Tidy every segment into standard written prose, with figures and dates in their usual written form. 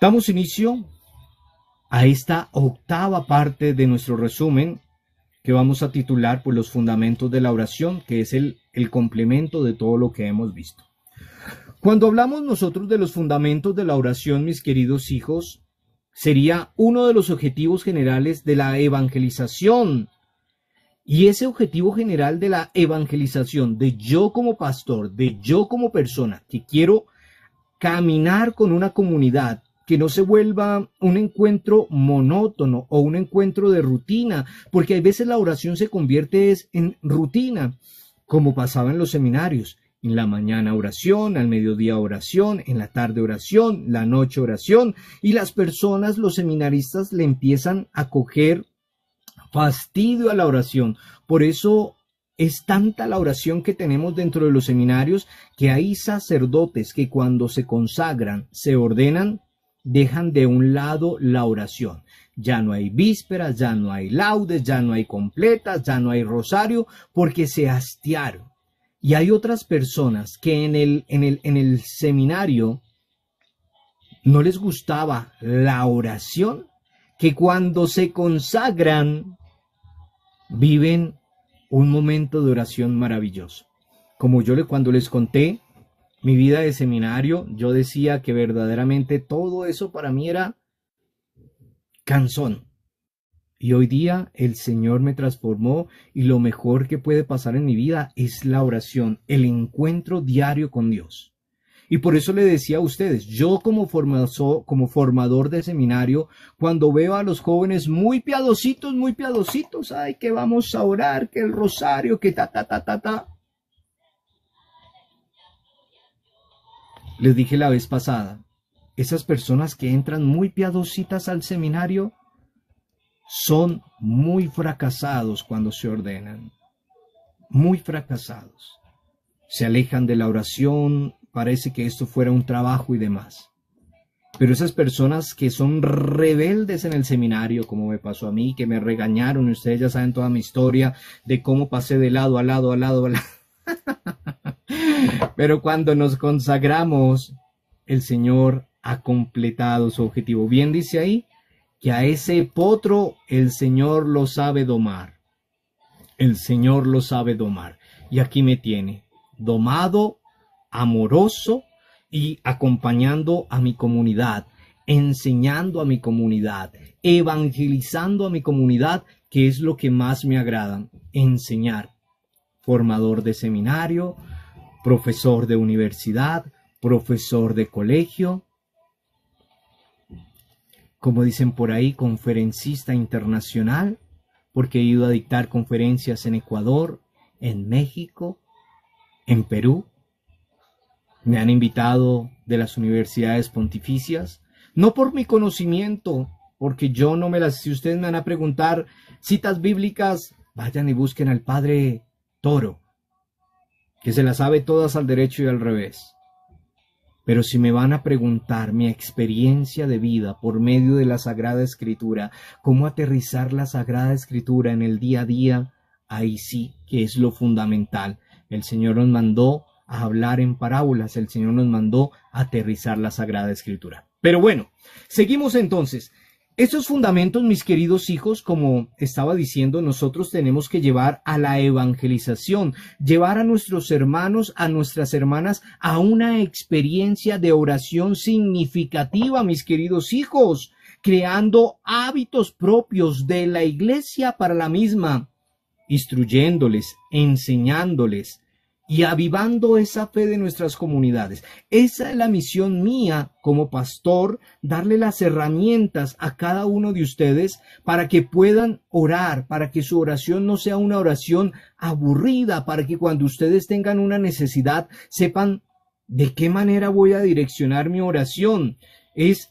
Damos inicio a esta octava parte de nuestro resumen que vamos a titular por los fundamentos de la oración, que es el complemento de todo lo que hemos visto. Cuando hablamos nosotros de los fundamentos de la oración, mis queridos hijos, sería uno de los objetivos generales de la evangelización. Y ese objetivo general de la evangelización, de yo como pastor, de yo como persona, que quiero caminar con una comunidad, que no se vuelva un encuentro monótono o un encuentro de rutina, porque hay veces la oración se convierte en rutina, como pasaba en los seminarios. En la mañana oración, al mediodía oración, en la tarde oración, la noche oración, y las personas, los seminaristas, le empiezan a coger fastidio a la oración. Por eso es tanta la oración que tenemos dentro de los seminarios que hay sacerdotes que cuando se consagran, se ordenan, dejan de un lado la oración. Ya no hay vísperas, ya no hay laudes, ya no hay completas, ya no hay rosario, porque se hastiaron. Y hay otras personas que en el seminario no les gustaba la oración, que cuando se consagran viven un momento de oración maravilloso. Como cuando les conté mi vida de seminario, yo decía que verdaderamente todo eso para mí era cansón. Y hoy día el Señor me transformó y lo mejor que puede pasar en mi vida es la oración, el encuentro diario con Dios. Y por eso le decía a ustedes, yo como formador de seminario, cuando veo a los jóvenes muy piadositos, ay, que vamos a orar, que el rosario, que ta. Les dije la vez pasada, esas personas que entran muy piadositas al seminario son muy fracasados cuando se ordenan, muy fracasados. Se alejan de la oración, parece que esto fuera un trabajo y demás. Pero esas personas que son rebeldes en el seminario, como me pasó a mí, que me regañaron, y ustedes ya saben toda mi historia de cómo pasé de lado a lado. Pero cuando nos consagramos, el Señor ha completado su objetivo. Bien dice ahí, que a ese potro el Señor lo sabe domar. El Señor lo sabe domar. Y aquí me tiene, domado, amoroso y acompañando a mi comunidad, enseñando a mi comunidad, evangelizando a mi comunidad, que es lo que más me agrada, enseñar. Formador de seminario, profesor de universidad, profesor de colegio, como dicen por ahí, conferencista internacional, porque he ido a dictar conferencias en Ecuador, en México, en Perú. Me han invitado de las universidades pontificias, no por mi conocimiento, porque yo no me las... Si ustedes me van a preguntar citas bíblicas, vayan y busquen al Padre Toro, que se las sabe todas al derecho y al revés. Pero si me van a preguntar mi experiencia de vida por medio de la Sagrada Escritura, cómo aterrizar la Sagrada Escritura en el día a día, ahí sí que es lo fundamental. El Señor nos mandó a hablar en parábolas, el Señor nos mandó a aterrizar la Sagrada Escritura. Pero bueno, seguimos entonces. Estos fundamentos, mis queridos hijos, como estaba diciendo, nosotros tenemos que llevar a la evangelización, llevar a nuestros hermanos, a nuestras hermanas, a una experiencia de oración significativa, mis queridos hijos, creando hábitos propios de la iglesia para la misma, instruyéndoles, enseñándoles y avivando esa fe de nuestras comunidades. Esa es la misión mía como pastor, darle las herramientas a cada uno de ustedes para que puedan orar, para que su oración no sea una oración aburrida, para que cuando ustedes tengan una necesidad sepan de qué manera voy a direccionar mi oración. Es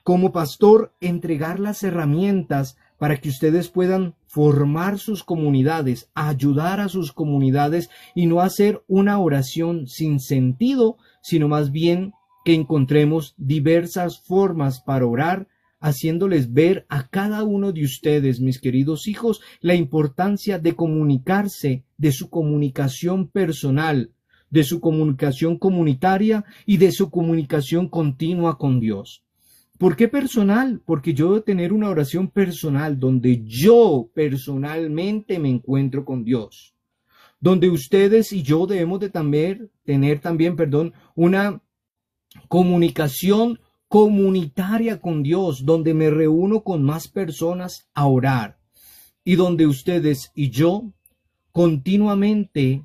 como pastor entregar las herramientas para que ustedes puedan formar sus comunidades, ayudar a sus comunidades y no hacer una oración sin sentido, sino más bien que encontremos diversas formas para orar, haciéndoles ver a cada uno de ustedes, mis queridos hijos, la importancia de comunicarse, de su comunicación personal, de su comunicación comunitaria y de su comunicación continua con Dios. ¿Por qué personal? Porque yo debo tener una oración personal donde yo personalmente me encuentro con Dios. Donde ustedes y yo debemos de tener también, una comunicación comunitaria con Dios, donde me reúno con más personas a orar y donde ustedes y yo continuamente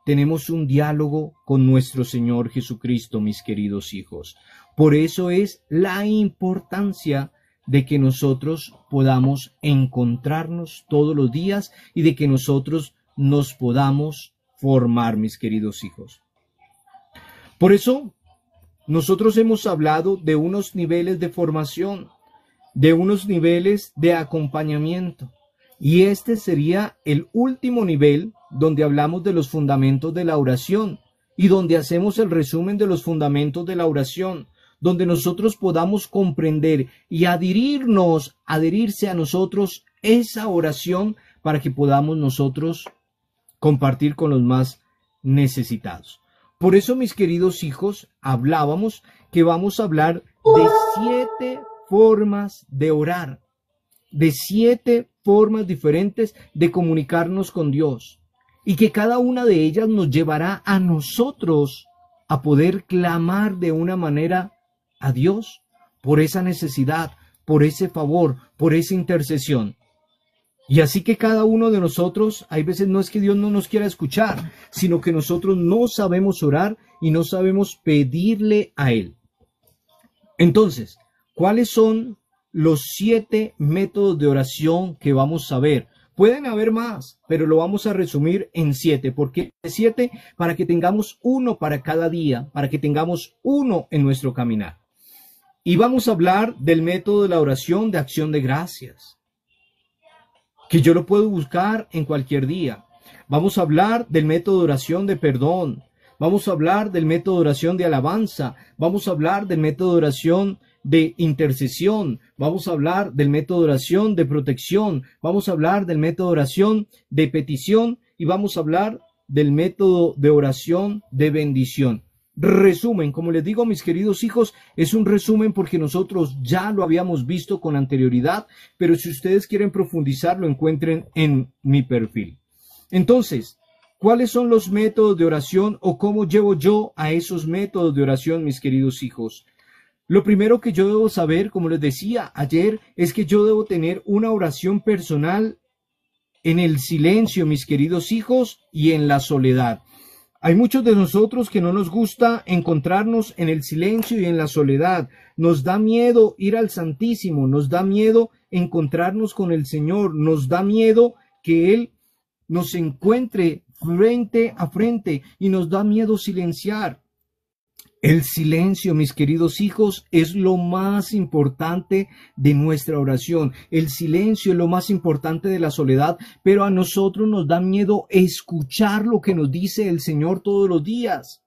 tenemos un diálogo con nuestro Señor Jesucristo, mis queridos hijos. Por eso es la importancia de que nosotros podamos encontrarnos todos los días y de que nosotros nos podamos formar, mis queridos hijos. Por eso, nosotros hemos hablado de unos niveles de formación, de unos niveles de acompañamiento. Y este sería el último nivel donde hablamos de los fundamentos de la oración y donde hacemos el resumen de los fundamentos de la oración, donde nosotros podamos comprender y adherirse a nosotros esa oración para que podamos nosotros compartir con los más necesitados. Por eso, mis queridos hijos, hablábamos que vamos a hablar de 7 formas de orar, de 7 formas diferentes de comunicarnos con Dios, y que cada una de ellas nos llevará a nosotros a poder clamar de una manera a Dios por esa necesidad, por ese favor, por esa intercesión. Y así que cada uno de nosotros, hay veces no es que Dios no nos quiera escuchar, sino que nosotros no sabemos orar y no sabemos pedirle a Él. Entonces, ¿cuáles son los 7 métodos de oración que vamos a ver? Pueden haber más, pero lo vamos a resumir en 7. ¿Por qué 7? Para que tengamos uno para cada día, para que tengamos uno en nuestro caminar. Y vamos a hablar del método de la oración de acción de gracias, que yo lo puedo buscar en cualquier día. Vamos a hablar del método de oración de perdón. Vamos a hablar del método de oración de alabanza. Vamos a hablar del método de oración de intercesión. Vamos a hablar del método de oración de protección. Vamos a hablar del método de oración de petición. Y vamos a hablar del método de oración de bendición. Resumen, como les digo, mis queridos hijos, es un resumen porque nosotros ya lo habíamos visto con anterioridad, pero si ustedes quieren profundizar, lo encuentren en mi perfil. Entonces, ¿cuáles son los métodos de oración o cómo llevo yo a esos métodos de oración, mis queridos hijos? Lo primero que yo debo saber, como les decía ayer, es que yo debo tener una oración personal en el silencio, mis queridos hijos, y en la soledad. Hay muchos de nosotros que no nos gusta encontrarnos en el silencio y en la soledad. Nos da miedo ir al Santísimo, nos da miedo encontrarnos con el Señor, nos da miedo que Él nos encuentre frente a frente y nos da miedo silenciar. El silencio, mis queridos hijos, es lo más importante de nuestra oración. El silencio es lo más importante de la soledad, pero a nosotros nos da miedo escuchar lo que nos dice el Señor todos los días.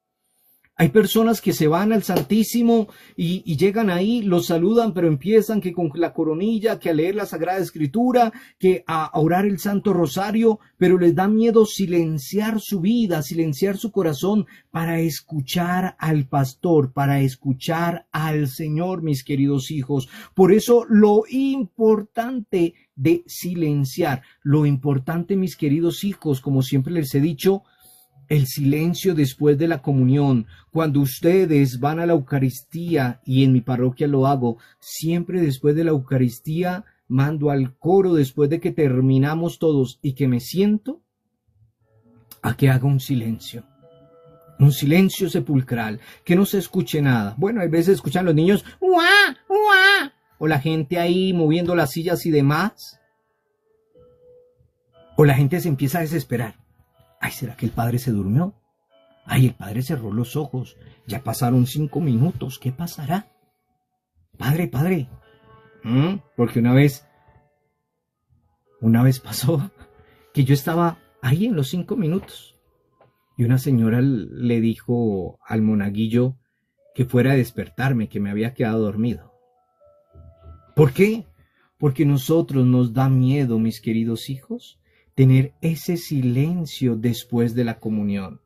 Hay personas que se van al Santísimo y llegan ahí, los saludan, pero empiezan que con la coronilla, que a leer la Sagrada Escritura, que a orar el Santo Rosario, pero les da miedo silenciar su vida, silenciar su corazón para escuchar al pastor, para escuchar al Señor, mis queridos hijos. Por eso lo importante de silenciar, lo importante, mis queridos hijos, como siempre les he dicho, el silencio después de la comunión. Cuando ustedes van a la Eucaristía, y en mi parroquia lo hago, siempre después de la Eucaristía mando al coro después de que terminamos todos y que me siento a que haga un silencio sepulcral, que no se escuche nada. Bueno, hay veces escuchan los niños ¡uah! ¡uah! O la gente ahí moviendo las sillas y demás, o la gente se empieza a desesperar. Ay, ¿será que el padre se durmió? Ay, el padre cerró los ojos. Ya pasaron 5 minutos. ¿Qué pasará? Padre. Porque una vez pasó que yo estaba ahí en los 5 minutos. Y una señora le dijo al monaguillo que fuera a despertarme, que me había quedado dormido. ¿Por qué? Porque nosotros nos da miedo, mis queridos hijos, tener ese silencio después de la comunión.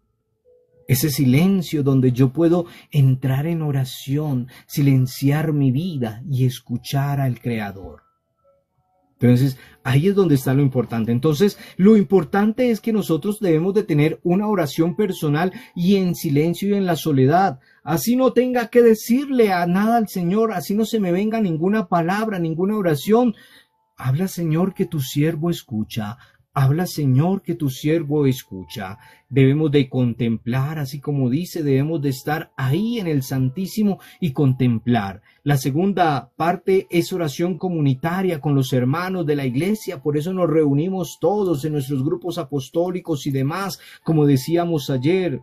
Ese silencio donde yo puedo entrar en oración, silenciar mi vida y escuchar al Creador. Entonces, ahí es donde está lo importante. Entonces, lo importante es que nosotros debemos de tener una oración personal y en silencio y en la soledad. Así no tenga que decirle a nada al Señor, así no se me venga ninguna palabra, ninguna oración. Habla, Señor, que tu siervo escucha. Habla, Señor, que tu siervo escucha. Debemos de contemplar, así como dice, debemos de estar ahí en el Santísimo y contemplar. La segunda parte es oración comunitaria con los hermanos de la iglesia, por eso nos reunimos todos en nuestros grupos apostólicos y demás, como decíamos ayer.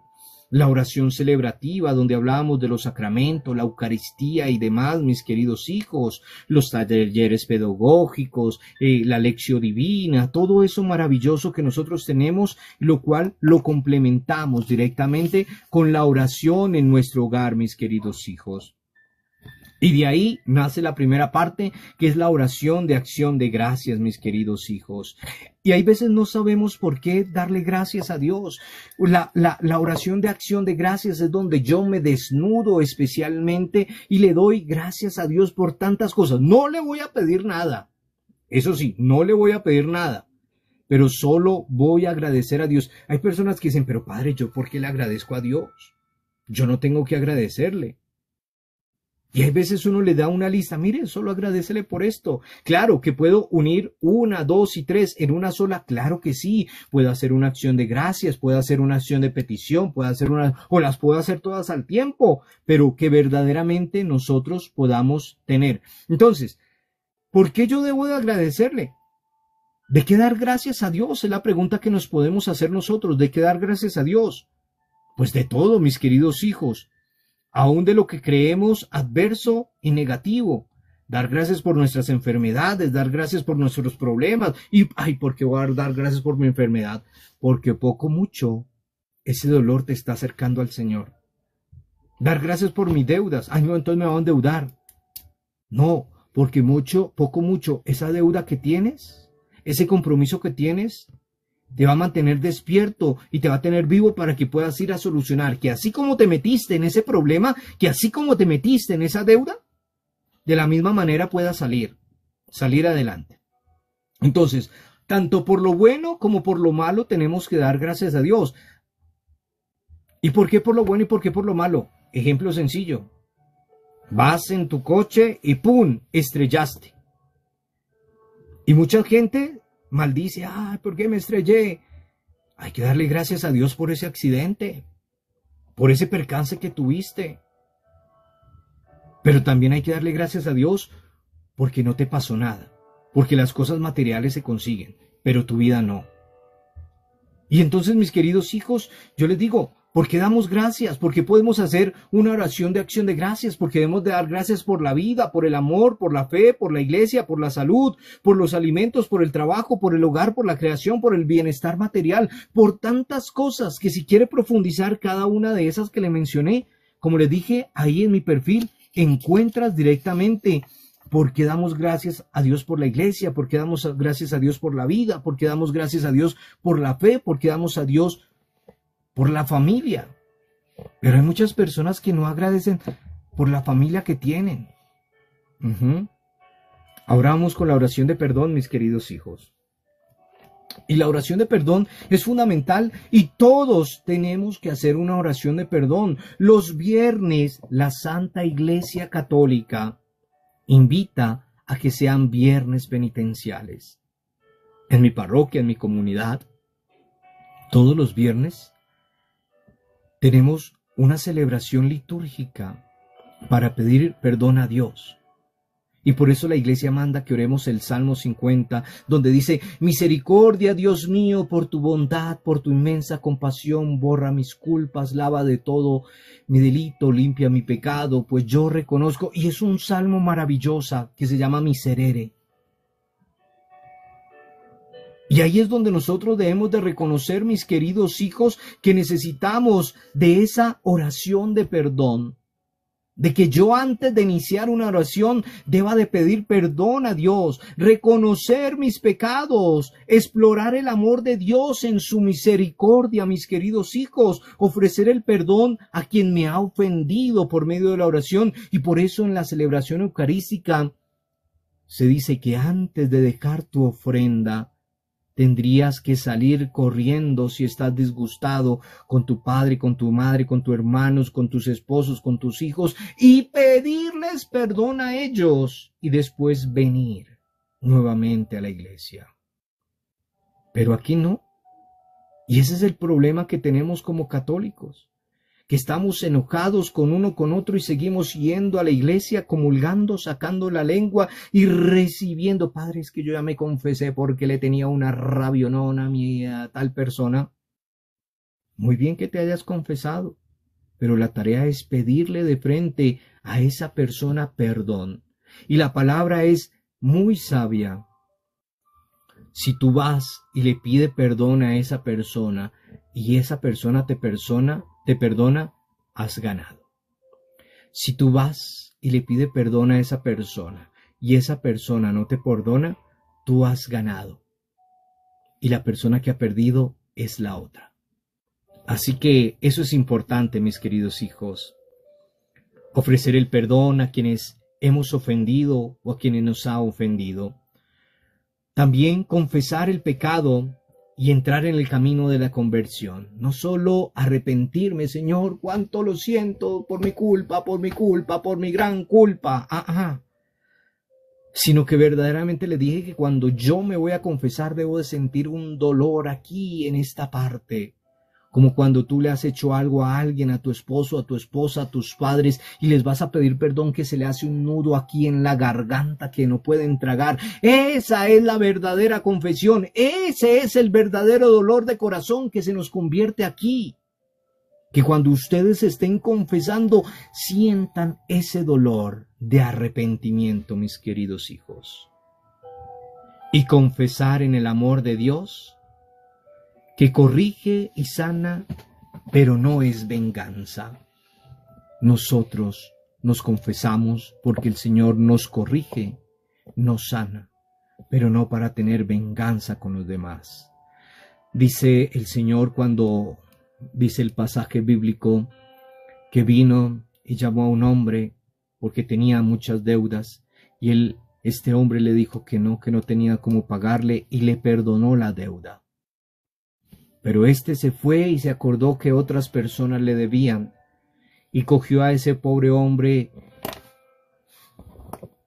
La oración celebrativa, donde hablábamos de los sacramentos, la Eucaristía y demás, mis queridos hijos, los talleres pedagógicos, la lección divina, todo eso maravilloso que nosotros tenemos, lo cual lo complementamos directamente con la oración en nuestro hogar, mis queridos hijos. Y de ahí nace la primera parte, que es la oración de acción de gracias, mis queridos hijos. Y hay veces no sabemos por qué darle gracias a Dios. La oración de acción de gracias es donde yo me desnudo especialmente y le doy gracias a Dios por tantas cosas. No le voy a pedir nada. Eso sí, no le voy a pedir nada. Pero solo voy a agradecer a Dios. Hay personas que dicen, pero padre, ¿yo por qué le agradezco a Dios? Yo no tengo que agradecerle. Y hay veces uno le da una lista, mire, solo agradécele por esto. Claro que puedo unir 1, 2 y 3 en una sola, claro que sí. Puedo hacer una acción de gracias, puedo hacer una acción de petición, o las puedo hacer todas al tiempo, pero que verdaderamente nosotros podamos tener. Entonces, ¿por qué yo debo de agradecerle? ¿De qué dar gracias a Dios? Es la pregunta que nos podemos hacer nosotros. ¿De qué dar gracias a Dios? Pues de todo, mis queridos hijos. Aún de lo que creemos adverso y negativo. Dar gracias por nuestras enfermedades, dar gracias por nuestros problemas. Y, ¿por qué voy a dar gracias por mi enfermedad? Porque poco mucho ese dolor te está acercando al Señor. Dar gracias por mis deudas. No, entonces me voy a endeudar. No, porque poco mucho, esa deuda que tienes, ese compromiso que tienes, te va a mantener despierto y te va a tener vivo para que puedas ir a solucionar. Que así como te metiste en ese problema, que así como te metiste en esa deuda, de la misma manera puedas salir adelante. Entonces, tanto por lo bueno como por lo malo tenemos que dar gracias a Dios. ¿Y por qué por lo bueno y por qué por lo malo? Ejemplo sencillo. Vas en tu coche y ¡pum!, estrellaste. Y mucha gente maldice, ¿por qué me estrellé? Hay que darle gracias a Dios por ese accidente, por ese percance que tuviste. Pero también hay que darle gracias a Dios porque no te pasó nada, porque las cosas materiales se consiguen, pero tu vida no. Y entonces, mis queridos hijos, yo les digo, ¿por qué damos gracias? ¿Por qué podemos hacer una oración de acción de gracias? Porque debemos de dar gracias por la vida, por el amor, por la fe, por la iglesia, por la salud, por los alimentos, por el trabajo, por el hogar, por la creación, por el bienestar material, por tantas cosas que si quiere profundizar cada una de esas que le mencioné, como les dije, ahí en mi perfil encuentras directamente por qué damos gracias a Dios por la iglesia, por qué damos gracias a Dios por la vida, por qué damos gracias a Dios por la fe, por qué damos a Dios por la familia. Pero hay muchas personas que no agradecen por la familia que tienen. Ahora vamos con la oración de perdón, mis queridos hijos. Y la oración de perdón es fundamental y todos tenemos que hacer una oración de perdón. Los viernes, la Santa Iglesia Católica invita a que sean viernes penitenciales. En mi parroquia, en mi comunidad, todos los viernes tenemos una celebración litúrgica para pedir perdón a Dios. Y por eso la iglesia manda que oremos el Salmo 50, donde dice, misericordia, Dios mío, por tu bondad, por tu inmensa compasión, borra mis culpas, lava de todo mi delito, limpia mi pecado, pues yo reconozco. Y es un salmo maravilloso que se llama Miserere. Y ahí es donde nosotros debemos de reconocer, mis queridos hijos, que necesitamos de esa oración de perdón. de que yo antes de iniciar una oración deba de pedir perdón a Dios, reconocer mis pecados, explorar el amor de Dios en su misericordia, mis queridos hijos, ofrecer el perdón a quien me ha ofendido por medio de la oración. Y por eso en la celebración eucarística se dice que antes de dejar tu ofrenda, tendrías que salir corriendo si estás disgustado con tu padre, con tu madre, con tus hermanos, con tus esposos, con tus hijos, y pedirles perdón a ellos y después venir nuevamente a la iglesia. Pero aquí no. Y ese es el problema que tenemos como católicos, que estamos enojados con uno con otro y seguimos yendo a la iglesia, comulgando, sacando la lengua y recibiendo. Padre, es que yo ya me confesé porque le tenía una rabionona a mi a tal persona. Muy bien que te hayas confesado, pero la tarea es pedirle de frente a esa persona perdón. Y la palabra es muy sabia. Si tú vas y le pides perdón a esa persona y esa persona te perdona, has ganado. Si tú vas y le pides perdón a esa persona y esa persona no te perdona, tú has ganado. Y la persona que ha perdido es la otra. Así que eso es importante, mis queridos hijos. Ofrecer el perdón a quienes hemos ofendido o a quienes nos ha ofendido. También confesar el pecado y entrar en el camino de la conversión. No solo arrepentirme, Señor, cuánto lo siento por mi culpa, por mi gran culpa. Sino que verdaderamente le dije que cuando yo me voy a confesar debo de sentir un dolor aquí en esta parte. Como cuando tú le has hecho algo a alguien, a tu esposo, a tu esposa, a tus padres, y les vas a pedir perdón, que se le hace un nudo aquí en la garganta que no pueden tragar. Esa es la verdadera confesión. Ese es el verdadero dolor de corazón que se nos convierte aquí. Que cuando ustedes estén confesando, sientan ese dolor de arrepentimiento, mis queridos hijos. Y confesar en el amor de Dios, que corrige y sana, pero no es venganza. Nosotros nos confesamos porque el Señor nos corrige, nos sana, pero no para tener venganza con los demás. Dice el Señor cuando dice el pasaje bíblico que vino y llamó a un hombre porque tenía muchas deudas y este hombre le dijo que no tenía cómo pagarle y le perdonó la deuda. Pero éste se fue y se acordó que otras personas le debían y cogió a ese pobre hombre.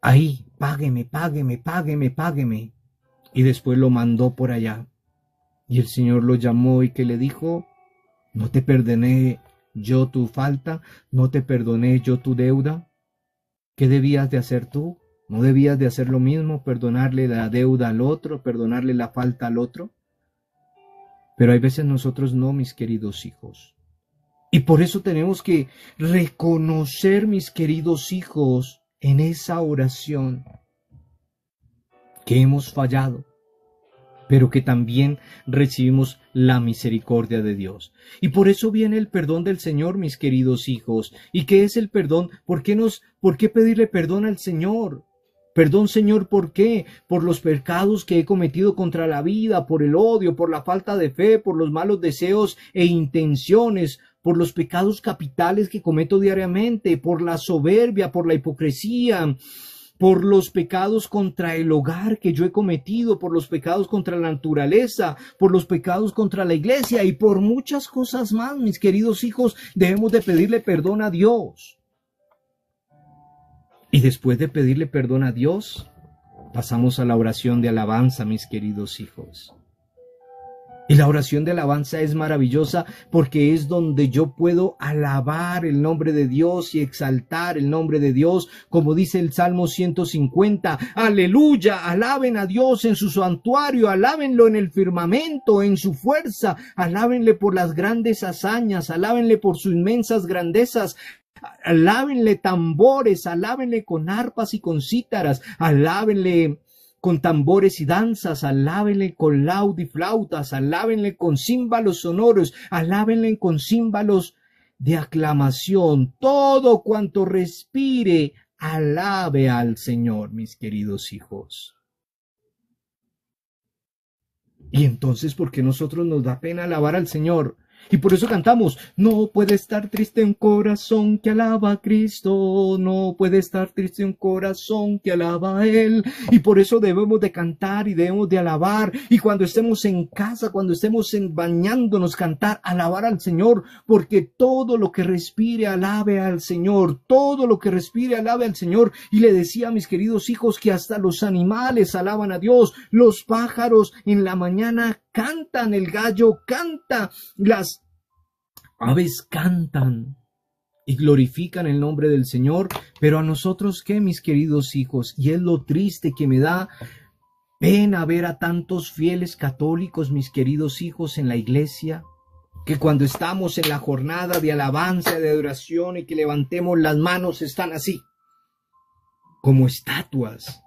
Ahí, págueme. Y después lo mandó por allá. Y el Señor lo llamó y que le dijo, ¿no te perdoné yo tu falta? ¿No te perdoné yo tu deuda? ¿Qué debías de hacer tú? ¿No debías de hacer lo mismo? ¿Perdonarle la deuda al otro? ¿Perdonarle la falta al otro? Pero hay veces nosotros no, mis queridos hijos. Y por eso tenemos que reconocer, mis queridos hijos, en esa oración que hemos fallado, pero que también recibimos la misericordia de Dios. Y por eso viene el perdón del Señor, mis queridos hijos. ¿Y qué es el perdón? ¿Por qué pedirle perdón al Señor? Perdón, Señor, ¿por qué? Por los pecados que he cometido contra la vida, por el odio, por la falta de fe, por los malos deseos e intenciones, por los pecados capitales que cometo diariamente, por la soberbia, por la hipocresía, por los pecados contra el hogar que yo he cometido, por los pecados contra la naturaleza, por los pecados contra la iglesia y por muchas cosas más, mis queridos hijos, debemos de pedirle perdón a Dios. Y después de pedirle perdón a Dios, pasamos a la oración de alabanza, mis queridos hijos. Y la oración de alabanza es maravillosa porque es donde yo puedo alabar el nombre de Dios y exaltar el nombre de Dios, como dice el Salmo 150. Aleluya, alaben a Dios en su santuario, alábenlo en el firmamento, en su fuerza, alábenle por las grandes hazañas, alábenle por sus inmensas grandezas. Alábenle tambores, alábenle con arpas y con cítaras, alábenle con tambores y danzas, alábenle con laúd y flautas, alábenle con címbalos sonoros, alábenle con címbalos de aclamación. Todo cuanto respire, alabe al Señor, mis queridos hijos. Y entonces, ¿por qué nosotros nos da pena alabar al Señor? Y por eso cantamos, no puede estar triste un corazón que alaba a Cristo, no puede estar triste un corazón que alaba a Él. Y por eso debemos de cantar y debemos de alabar. Y cuando estemos en casa, cuando estemos bañándonos, cantar, alabar al Señor, porque todo lo que respire alabe al Señor, todo lo que respire alabe al Señor. Y le decía a mis queridos hijos que hasta los animales alaban a Dios, los pájaros en la mañana cantan, el gallo canta, las aves cantan y glorifican el nombre del Señor. Pero a nosotros, ¿qué, mis queridos hijos? Y es lo triste que me da pena ver a tantos fieles católicos, mis queridos hijos, en la iglesia, que cuando estamos en la jornada de alabanza, de adoración y que levantemos las manos, están así, como estatuas,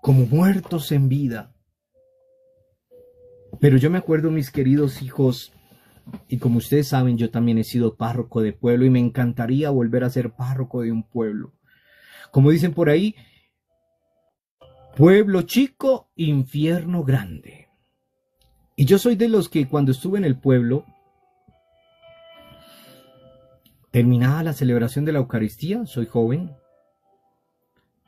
como muertos en vida. Pero yo me acuerdo, mis queridos hijos, y como ustedes saben, yo también he sido párroco de pueblo y me encantaría volver a ser párroco de un pueblo. Como dicen por ahí, pueblo chico, infierno grande. Y yo soy de los que cuando estuve en el pueblo, terminaba la celebración de la Eucaristía, soy joven,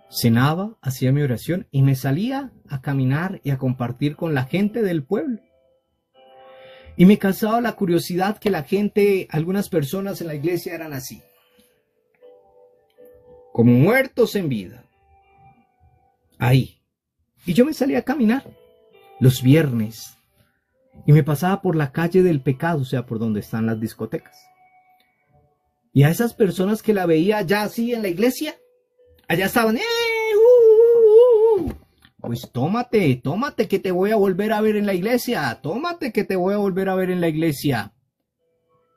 cenaba, hacía mi oración y me salía a caminar y a compartir con la gente del pueblo. Y me causaba la curiosidad que la gente, algunas personas en la iglesia eran así, como muertos en vida, ahí. Y yo me salía a caminar los viernes y me pasaba por la calle del pecado, o sea, por donde están las discotecas. Y a esas personas que la veía ya así en la iglesia, allá estaban, pues tómate que te voy a volver a ver en la iglesia, tómate que te voy a volver a ver en la iglesia.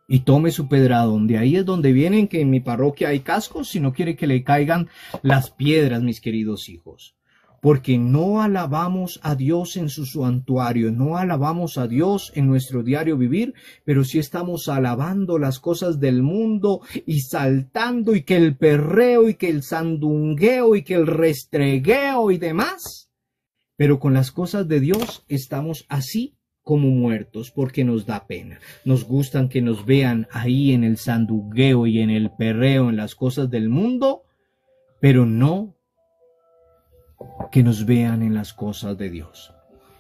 Y tome su pedradón, de ahí es donde vienen que en mi parroquia hay cascos, si no quiere que le caigan las piedras, mis queridos hijos. Porque no alabamos a Dios en su santuario, no alabamos a Dios en nuestro diario vivir, pero sí estamos alabando las cosas del mundo y saltando y que el perreo y que el sandungueo y que el restregueo y demás. Pero con las cosas de Dios estamos así como muertos porque nos da pena. Nos gustan que nos vean ahí en el sandungueo y en el perreo, en las cosas del mundo, pero no que nos vean en las cosas de Dios.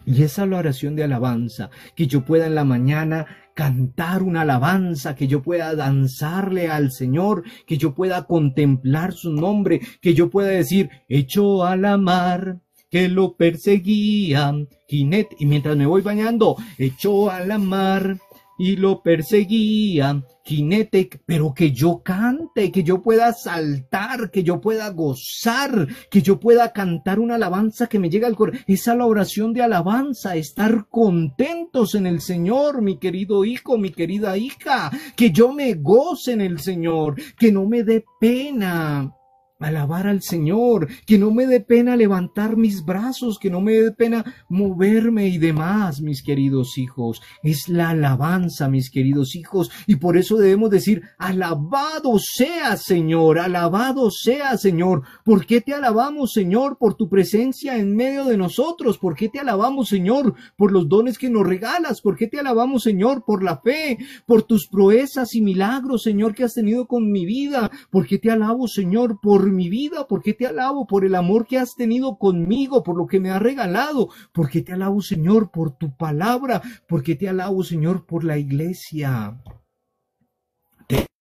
Y esa es la oración de alabanza, que yo pueda en la mañana cantar una alabanza, que yo pueda danzarle al Señor, que yo pueda contemplar su nombre, que yo pueda decir, echó a la mar, que lo perseguía, jinete, y mientras me voy bañando, echó a la mar, y lo perseguía, jinete, pero que yo cante, que yo pueda saltar, que yo pueda gozar, que yo pueda cantar una alabanza que me llegue al corazón. Esa es la oración de alabanza, estar contentos en el Señor, mi querido hijo, mi querida hija, que yo me goce en el Señor, que no me dé pena alabar al Señor, que no me dé pena levantar mis brazos, que no me dé pena moverme y demás, mis queridos hijos. Es la alabanza, mis queridos hijos, y por eso debemos decir, alabado sea Señor, alabado sea Señor. ¿Por qué te alabamos, Señor? Por tu presencia en medio de nosotros. ¿Por qué te alabamos, Señor? Por los dones que nos regalas. ¿Por qué te alabamos, Señor? Por la fe, por tus proezas y milagros, Señor, que has tenido con mi vida. ¿Por qué te alabo, Señor? Por mi vida. ¿Por qué te alabo? Por el amor que has tenido conmigo, por lo que me has regalado. ¿Por qué te alabo, Señor? Por tu palabra. ¿Por qué te alabo, Señor? Por la iglesia.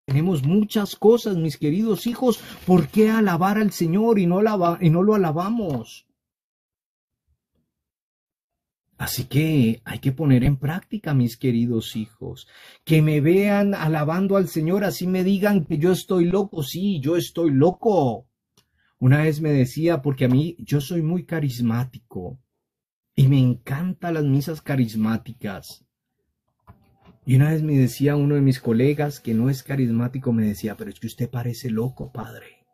Tenemos muchas cosas, mis queridos hijos. ¿Por qué alabar al Señor y no lo alabamos? Así que hay que poner en práctica, mis queridos hijos, que me vean alabando al Señor, así me digan que yo estoy loco. Sí, yo estoy loco. Una vez me decía, porque a mí yo soy muy carismático y me encantan las misas carismáticas. Y una vez me decía uno de mis colegas que no es carismático, me decía, pero es que usted parece loco, padre.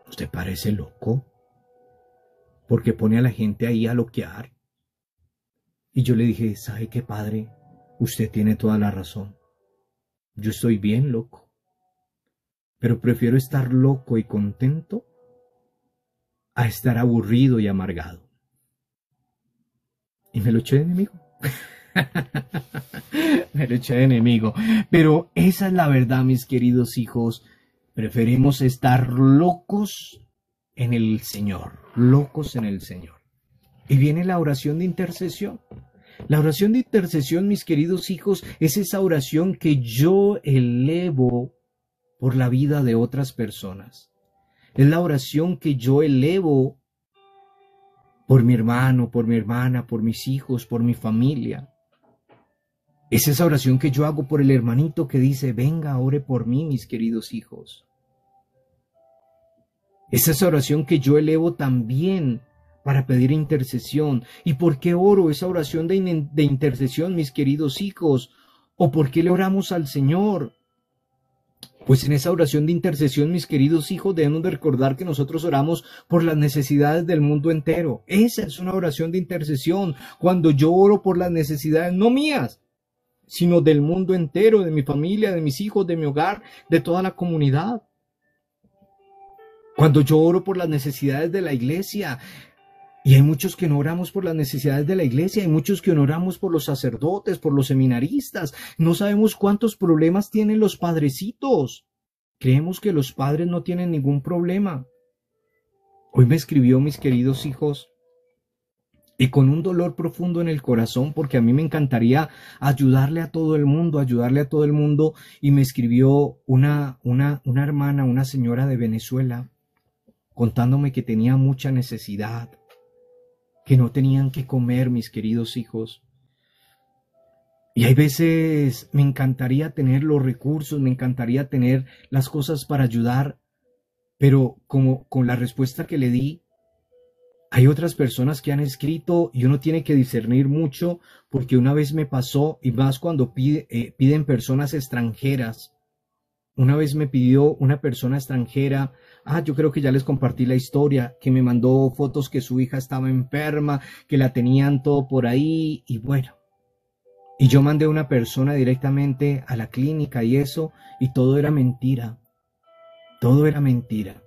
¿Usted parece loco? Porque pone a la gente ahí a loquear. Y yo le dije, ¿sabe qué, padre? Usted tiene toda la razón. Yo estoy bien loco, pero prefiero estar loco y contento a estar aburrido y amargado. Y me lo eché de enemigo. Me lo eché de enemigo. Pero esa es la verdad, mis queridos hijos. Preferimos estar locos en el Señor. Locos en el Señor. Y viene la oración de intercesión. La oración de intercesión, mis queridos hijos, es esa oración que yo elevo por la vida de otras personas. Es la oración que yo elevo por mi hermano, por mi hermana, por mis hijos, por mi familia. Es esa oración que yo hago por el hermanito que dice, venga, ore por mí, mis queridos hijos. Es esa oración que yo elevo también para pedir intercesión. ¿Y por qué oro esa oración de intercesión, mis queridos hijos? ¿O por qué le oramos al Señor? Pues en esa oración de intercesión, mis queridos hijos, debemos de recordar que nosotros oramos por las necesidades del mundo entero. Esa es una oración de intercesión. Cuando yo oro por las necesidades, no mías, sino del mundo entero, de mi familia, de mis hijos, de mi hogar, de toda la comunidad. Cuando yo oro por las necesidades de la iglesia, y hay muchos que no oramos por las necesidades de la iglesia, hay muchos que no oramos por los sacerdotes, por los seminaristas. No sabemos cuántos problemas tienen los padrecitos. Creemos que los padres no tienen ningún problema. Hoy me escribió, mis queridos hijos, y con un dolor profundo en el corazón, porque a mí me encantaría ayudarle a todo el mundo, y me escribió una hermana, una señora de Venezuela, contándome que tenía mucha necesidad, que no tenían que comer, mis queridos hijos. Y hay veces me encantaría tener los recursos, me encantaría tener las cosas para ayudar, pero como con la respuesta que le di, hay otras personas que han escrito y uno tiene que discernir mucho, porque una vez me pasó, y más cuando piden personas extranjeras. Una vez me pidió una persona extranjera, yo creo que ya les compartí la historia, que me mandó fotos que su hija estaba enferma, que la tenían todo por ahí, y bueno. Y yo mandé a una persona directamente a la clínica y eso, y todo era mentira. Todo era mentira.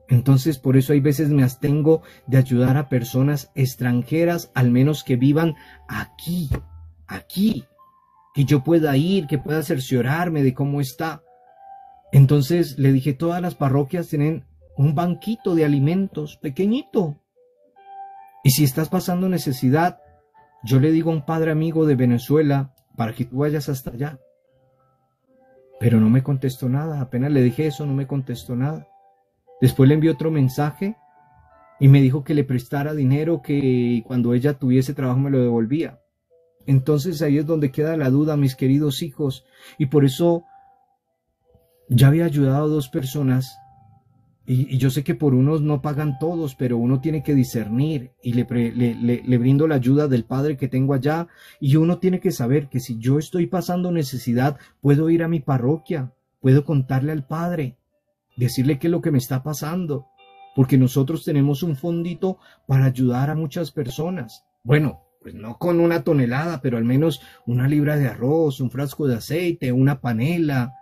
Entonces, por eso hay veces me abstengo de ayudar a personas extranjeras, al menos que vivan aquí, que yo pueda ir, que pueda cerciorarme de cómo está. Entonces le dije, todas las parroquias tienen un banquito de alimentos pequeñito. Y si estás pasando necesidad, yo le digo a un padre amigo de Venezuela para que tú vayas hasta allá. Pero no me contestó nada, apenas le dije eso, no me contestó nada. Después le envié otro mensaje y me dijo que le prestara dinero, que cuando ella tuviese trabajo me lo devolvía. Entonces ahí es donde queda la duda, mis queridos hijos, y por eso ya había ayudado a 2 personas, y yo sé que por unos no pagan todos, pero uno tiene que discernir, y le brindo la ayuda del Padre que tengo allá, y uno tiene que saber que si yo estoy pasando necesidad, puedo ir a mi parroquia, puedo contarle al Padre, decirle qué es lo que me está pasando, porque nosotros tenemos un fondito para ayudar a muchas personas. Bueno, pues no con 1 tonelada, pero al menos 1 libra de arroz, un frasco de aceite, una panela,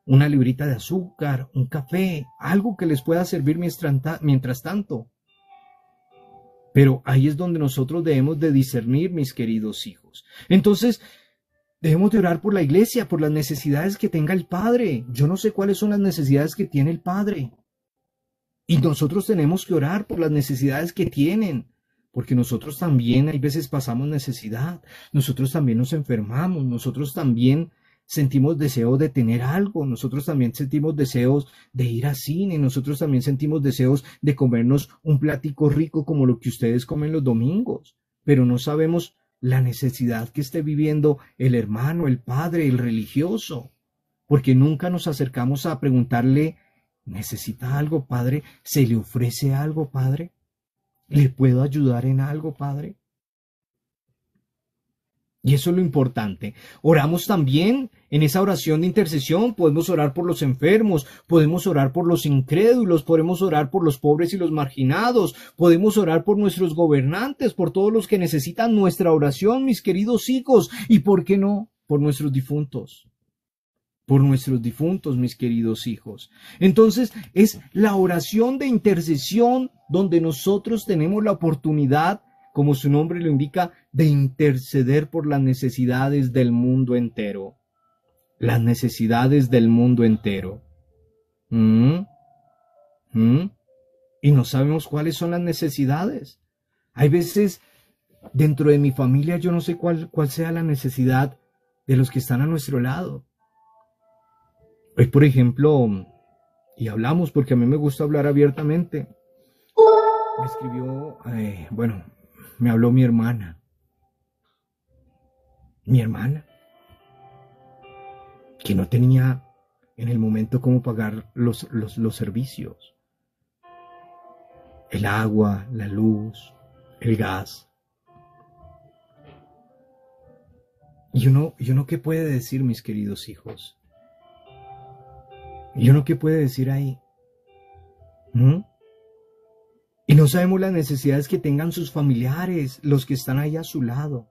1 librita de azúcar, un café, algo que les pueda servir mientras tanto. Pero ahí es donde nosotros debemos de discernir, mis queridos hijos. Entonces, debemos de orar por la iglesia, por las necesidades que tenga el Padre. Yo no sé cuáles son las necesidades que tiene el Padre. Y nosotros tenemos que orar por las necesidades que tienen. Porque nosotros también hay veces pasamos necesidad. Nosotros también nos enfermamos. Nosotros también sentimos deseos de tener algo. Nosotros también sentimos deseos de ir al cine. Nosotros también sentimos deseos de comernos un platico rico como lo que ustedes comen los domingos. Pero no sabemos la necesidad que esté viviendo el hermano, el padre, el religioso, porque nunca nos acercamos a preguntarle, ¿necesita algo, Padre? ¿Se le ofrece algo, Padre? ¿Le puedo ayudar en algo, Padre? Y eso es lo importante. Oramos también en esa oración de intercesión. Podemos orar por los enfermos, podemos orar por los incrédulos, podemos orar por los pobres y los marginados, podemos orar por nuestros gobernantes, por todos los que necesitan nuestra oración, mis queridos hijos, y ¿por qué no? Por nuestros difuntos. por nuestros difuntos, mis queridos hijos. Entonces, es la oración de intercesión donde nosotros tenemos la oportunidad, como su nombre lo indica, de interceder por las necesidades del mundo entero. Las necesidades del mundo entero. Y no sabemos cuáles son las necesidades. Hay veces dentro de mi familia yo no sé cuál sea la necesidad de los que están a nuestro lado. Hoy, por ejemplo, y hablamos porque a mí me gusta hablar abiertamente, me escribió, me habló mi hermana, que no tenía en el momento cómo pagar los servicios, el agua, la luz, el gas. Y uno ¿qué puede decir, mis queridos hijos? ¿Y uno qué puede decir ahí? Y no sabemos las necesidades que tengan sus familiares, los que están ahí a su lado.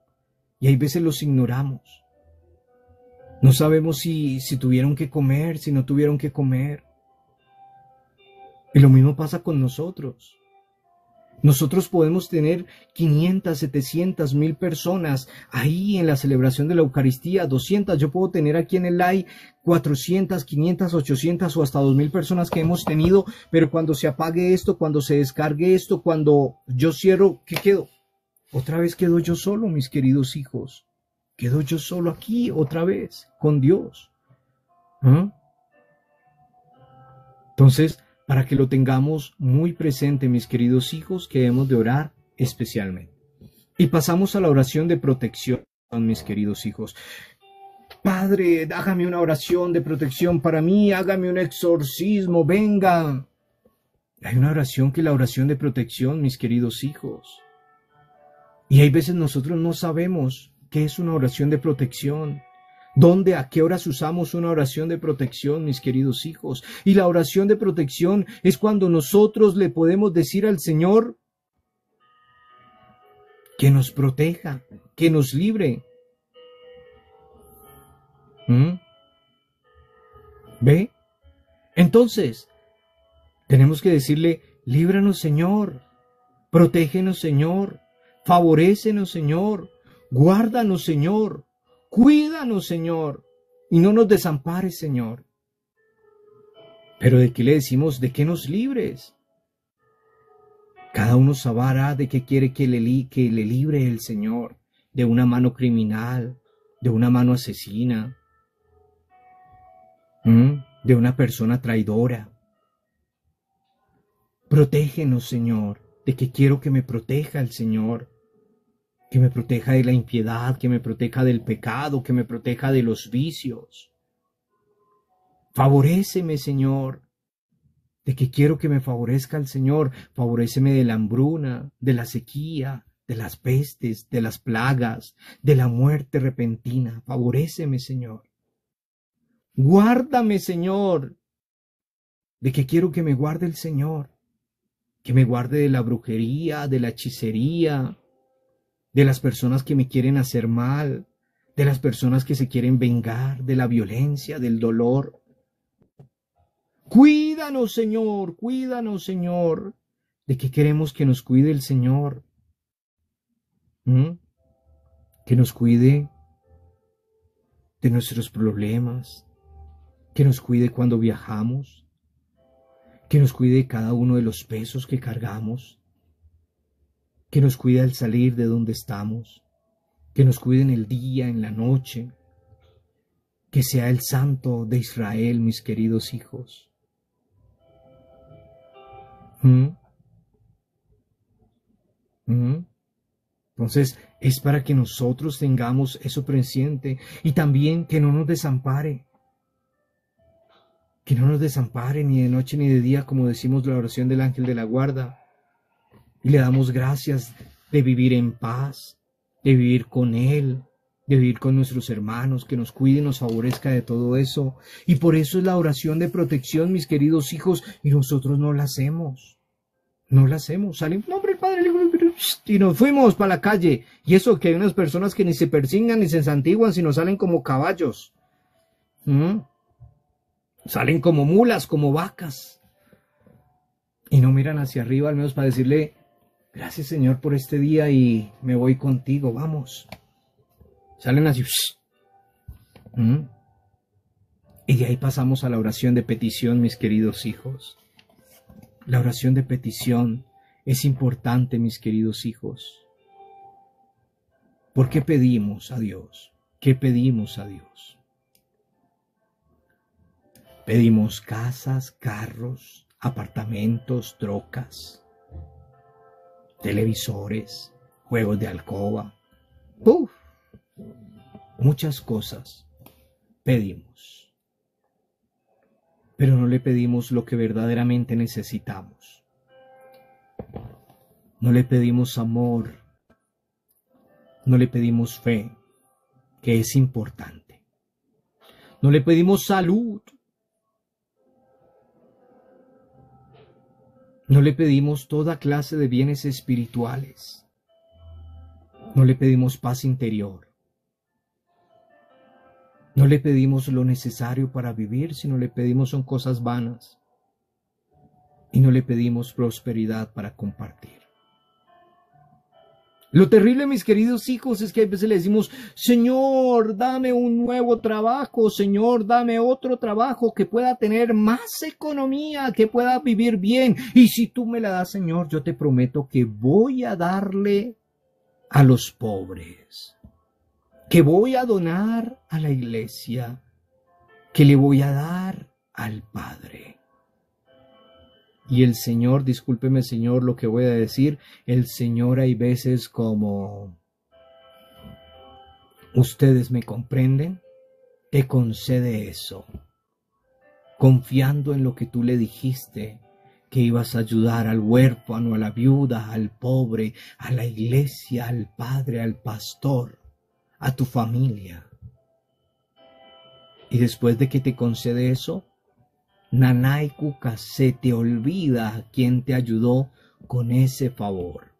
Y hay veces los ignoramos. No sabemos si tuvieron que comer, si no tuvieron que comer. Y lo mismo pasa con nosotros. Nosotros podemos tener 500, 700, 1000 personas ahí en la celebración de la Eucaristía, 200. Yo puedo tener aquí en el live 400, 500, 800 o hasta 2000 personas que hemos tenido, pero cuando se apague esto, cuando se descargue esto, cuando yo cierro, ¿qué quedo? Otra vez quedo yo solo, mis queridos hijos. Quedo yo solo aquí otra vez, con Dios. Entonces, para que lo tengamos muy presente, mis queridos hijos, que debemos de orar especialmente. Y pasamos a la oración de protección, mis queridos hijos. Padre, hágame una oración de protección para mí, hágame un exorcismo, venga. Hay una oración que es la oración de protección, mis queridos hijos. Y hay veces nosotros no sabemos qué es una oración de protección. ¿Dónde, a qué horas usamos una oración de protección, mis queridos hijos? Y la oración de protección es cuando nosotros le podemos decir al Señor que nos proteja, que nos libre. ¿Ve? Entonces, tenemos que decirle, líbranos, Señor, protégenos, Señor, favorécenos, Señor, guárdanos, Señor. Cuídanos, Señor, y no nos desampares, Señor. Pero ¿de qué le decimos? ¿De qué nos libres? Cada uno sabrá de qué quiere que le libre el Señor. De una mano criminal, de una mano asesina, de una persona traidora. Protégenos, Señor. ¿De qué quiero que me proteja el Señor? Que me proteja de la impiedad, que me proteja del pecado, que me proteja de los vicios. Favoréceme, Señor. ¿De qué quiero que me favorezca el Señor? Favoréceme de la hambruna, de la sequía, de las pestes, de las plagas, de la muerte repentina. Favoréceme, Señor. Guárdame, Señor. ¿De qué quiero que me guarde el Señor? Que me guarde de la brujería, de la hechicería, de las personas que me quieren hacer mal, de las personas que se quieren vengar, de la violencia, del dolor. Cuídanos, Señor, cuídanos, Señor. ¿De qué queremos que nos cuide el Señor? Que nos cuide de nuestros problemas, que nos cuide cuando viajamos, que nos cuide de cada uno de los pesos que cargamos, que nos cuide al salir de donde estamos, que nos cuide en el día, en la noche, que sea el Santo de Israel, mis queridos hijos. Entonces, es para que nosotros tengamos eso presente y también que no nos desampare. Que no nos desampare ni de noche ni de día, como decimos la oración del ángel de la guarda. Y le damos gracias de vivir en paz, de vivir con Él, de vivir con nuestros hermanos, que nos cuide y nos favorezca de todo eso. Y por eso es la oración de protección, mis queridos hijos, y nosotros no la hacemos. No la hacemos. Salimos, no, hombre, el Padre, y nos fuimos para la calle. Y eso que hay unas personas que ni se persignan ni se santiguan, sino salen como caballos. Salen como mulas, como vacas. Y no miran hacia arriba al menos para decirle, gracias Señor por este día y me voy contigo, vamos. Salen así. Y de ahí pasamos a la oración de petición, mis queridos hijos. La oración de petición es importante, mis queridos hijos. ¿Por qué pedimos a Dios? ¿Qué pedimos a Dios? Pedimos casas, carros, apartamentos, trocas, televisores, juegos de alcoba. ¡Puf! Muchas cosas pedimos. Pero no le pedimos lo que verdaderamente necesitamos. No le pedimos amor. No le pedimos fe, que es importante. No le pedimos salud. No le pedimos toda clase de bienes espirituales. No le pedimos paz interior. No le pedimos lo necesario para vivir, sino le pedimos son cosas vanas. Y no le pedimos prosperidad para compartir. Lo terrible, mis queridos hijos, es que a veces le decimos, Señor, dame un nuevo trabajo, Señor, dame otro trabajo que pueda tener más economía, que pueda vivir bien. Y si tú me la das, Señor, yo te prometo que voy a darle a los pobres, que voy a donar a la iglesia, que le voy a dar al Padre. Y el Señor, discúlpeme Señor lo que voy a decir, el Señor hay veces como, ¿ustedes me comprenden? Te concede eso, confiando en lo que tú le dijiste, que ibas a ayudar al huérfano, a la viuda, al pobre, a la iglesia, al padre, al pastor, a tu familia. Y después de que te concede eso, Nanay Cuca, se te olvida quién te ayudó con ese favor.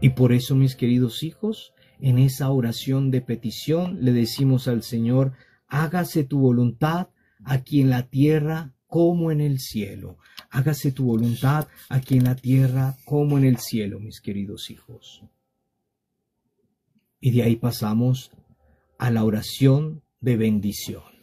Y por eso, mis queridos hijos, en esa oración de petición le decimos al Señor, hágase tu voluntad aquí en la tierra como en el cielo. Hágase tu voluntad aquí en la tierra como en el cielo, mis queridos hijos. Y de ahí pasamos a la oración de bendición.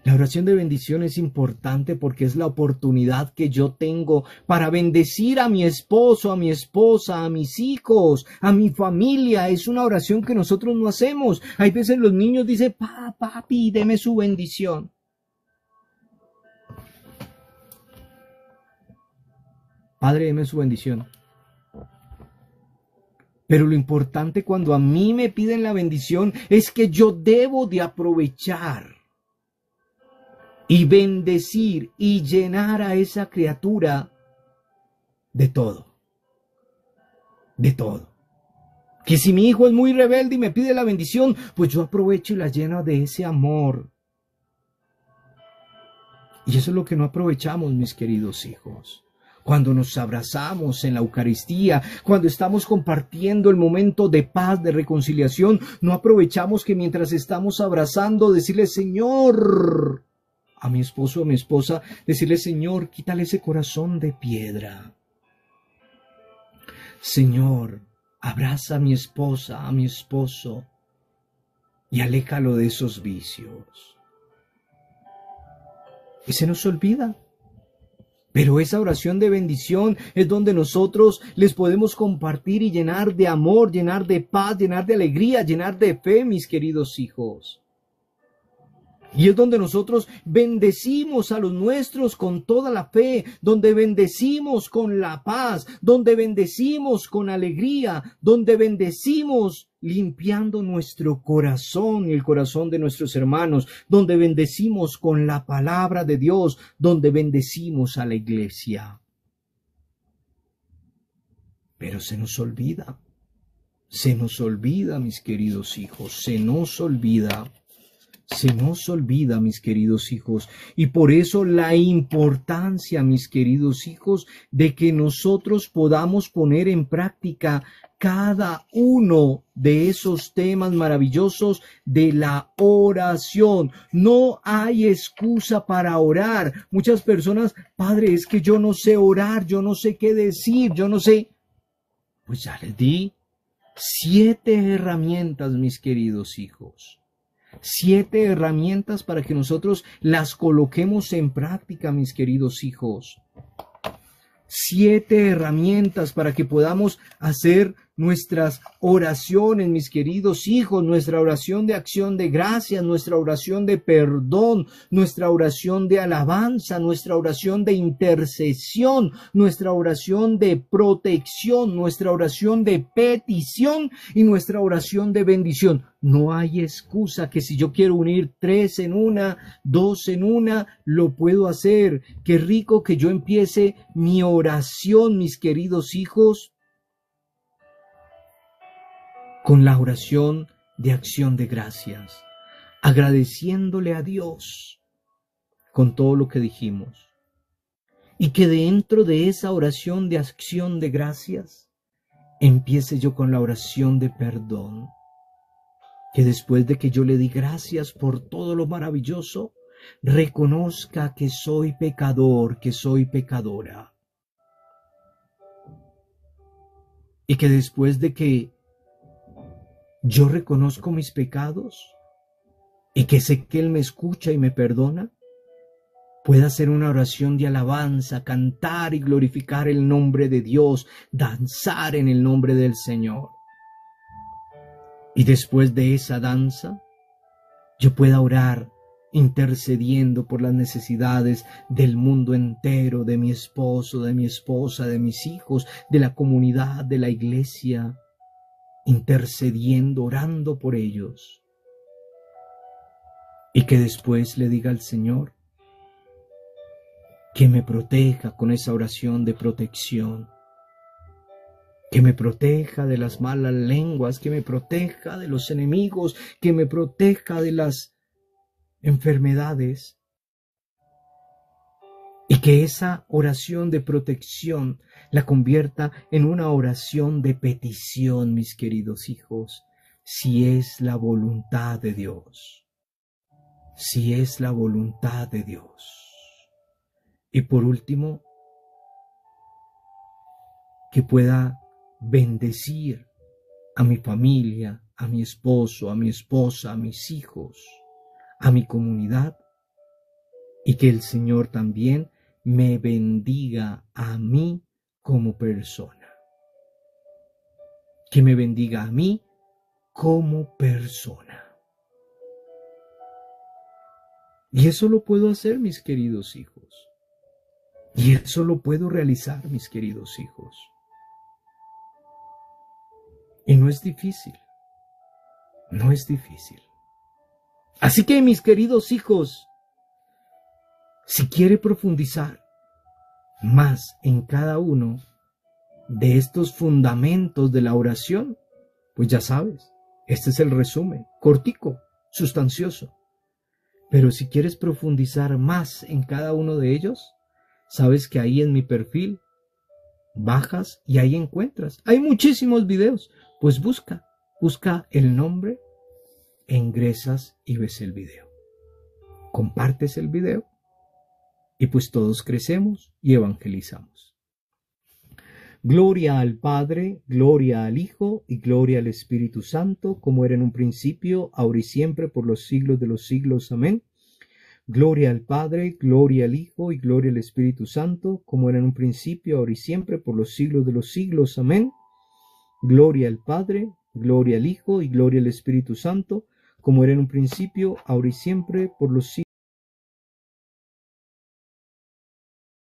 La oración de bendición es importante porque es la oportunidad que yo tengo para bendecir a mi esposo, a mi esposa, a mis hijos, a mi familia. Es una oración que nosotros no hacemos. Hay veces los niños dicen, papi, deme su bendición. Padre, deme su bendición. Pero lo importante cuando a mí me piden la bendición es que yo debo de aprovechar y bendecir y llenar a esa criatura de todo. De todo. Que si mi hijo es muy rebelde y me pide la bendición, pues yo aprovecho y la lleno de ese amor. Y eso es lo que no aprovechamos, mis queridos hijos. Cuando nos abrazamos en la Eucaristía, cuando estamos compartiendo el momento de paz, de reconciliación, no aprovechamos que mientras estamos abrazando, decirle, Señor, a mi esposo o a mi esposa, decirle, Señor, quítale ese corazón de piedra. Señor, abraza a mi esposa, a mi esposo, y aléjalo de esos vicios. Y se nos olvida. Pero esa oración de bendición es donde nosotros les podemos compartir y llenar de amor, llenar de paz, llenar de alegría, llenar de fe, mis queridos hijos. Y es donde nosotros bendecimos a los nuestros con toda la fe, donde bendecimos con la paz, donde bendecimos con alegría, donde bendecimos limpiando nuestro corazón y el corazón de nuestros hermanos, donde bendecimos con la palabra de Dios, donde bendecimos a la iglesia. Pero se nos olvida, mis queridos hijos, se nos olvida se nos olvida, mis queridos hijos, y por eso la importancia, mis queridos hijos, de que nosotros podamos poner en práctica cada uno de esos temas maravillosos de la oración. No hay excusa para orar. Muchas personas, padre, es que yo no sé orar, yo no sé qué decir, yo no sé. Pues ya les di 7 herramientas, mis queridos hijos. 7 herramientas para que nosotros las coloquemos en práctica, mis queridos hijos. 7 herramientas para que podamos hacer nuestras oraciones, mis queridos hijos, nuestra oración de acción de gracias, nuestra oración de perdón, nuestra oración de alabanza, nuestra oración de intercesión, nuestra oración de protección, nuestra oración de petición y nuestra oración de bendición. No hay excusa que si yo quiero unir 3 en una, 2 en una, lo puedo hacer. Qué rico que yo empiece mi oración, mis queridos hijos, con la oración de acción de gracias, agradeciéndole a Dios con todo lo que dijimos. Y que dentro de esa oración de acción de gracias, empiece yo con la oración de perdón. Que después de que yo le di gracias por todo lo maravilloso, reconozca que soy pecador, que soy pecadora. Y que después de que yo reconozco mis pecados y que sé que Él me escucha y me perdona, pueda hacer una oración de alabanza, cantar y glorificar el nombre de Dios, danzar en el nombre del Señor. Y después de esa danza, yo pueda orar intercediendo por las necesidades del mundo entero, de mi esposo, de mi esposa, de mis hijos, de la comunidad, de la iglesia, intercediendo, orando por ellos. Y que después le diga al Señor que me proteja con esa oración de protección, que me proteja de las malas lenguas, que me proteja de los enemigos, que me proteja de las enfermedades. Y que esa oración de protección la convierta en una oración de petición, mis queridos hijos, si es la voluntad de Dios. Si es la voluntad de Dios. Y por último, que pueda bendecir a mi familia, a mi esposo, a mi esposa, a mis hijos, a mi comunidad, y que el Señor también me bendiga a mí como persona. Que me bendiga a mí como persona. Y eso lo puedo hacer, mis queridos hijos. Y eso lo puedo realizar, mis queridos hijos. Y no es difícil. No es difícil. Así que, mis queridos hijos, si quiere profundizar más en cada uno de estos fundamentos de la oración, pues ya sabes, este es el resumen, cortico, sustancioso. Pero si quieres profundizar más en cada uno de ellos, sabes que ahí en mi perfil bajas y ahí encuentras. Hay muchísimos videos, pues busca el nombre e ingresas y ves el video. Compartes el video y pues todos crecemos y evangelizamos. Gloria al Padre, gloria al Hijo y gloria al Espíritu Santo, como era en un principio, ahora y siempre, por los siglos de los siglos. Amén. Gloria al Padre, gloria al Hijo y gloria al Espíritu Santo, como era en un principio, ahora y siempre, por los siglos de los siglos. Amén. Gloria al Padre, gloria al Hijo y gloria al Espíritu Santo, como era en un principio, ahora y siempre, por los siglos.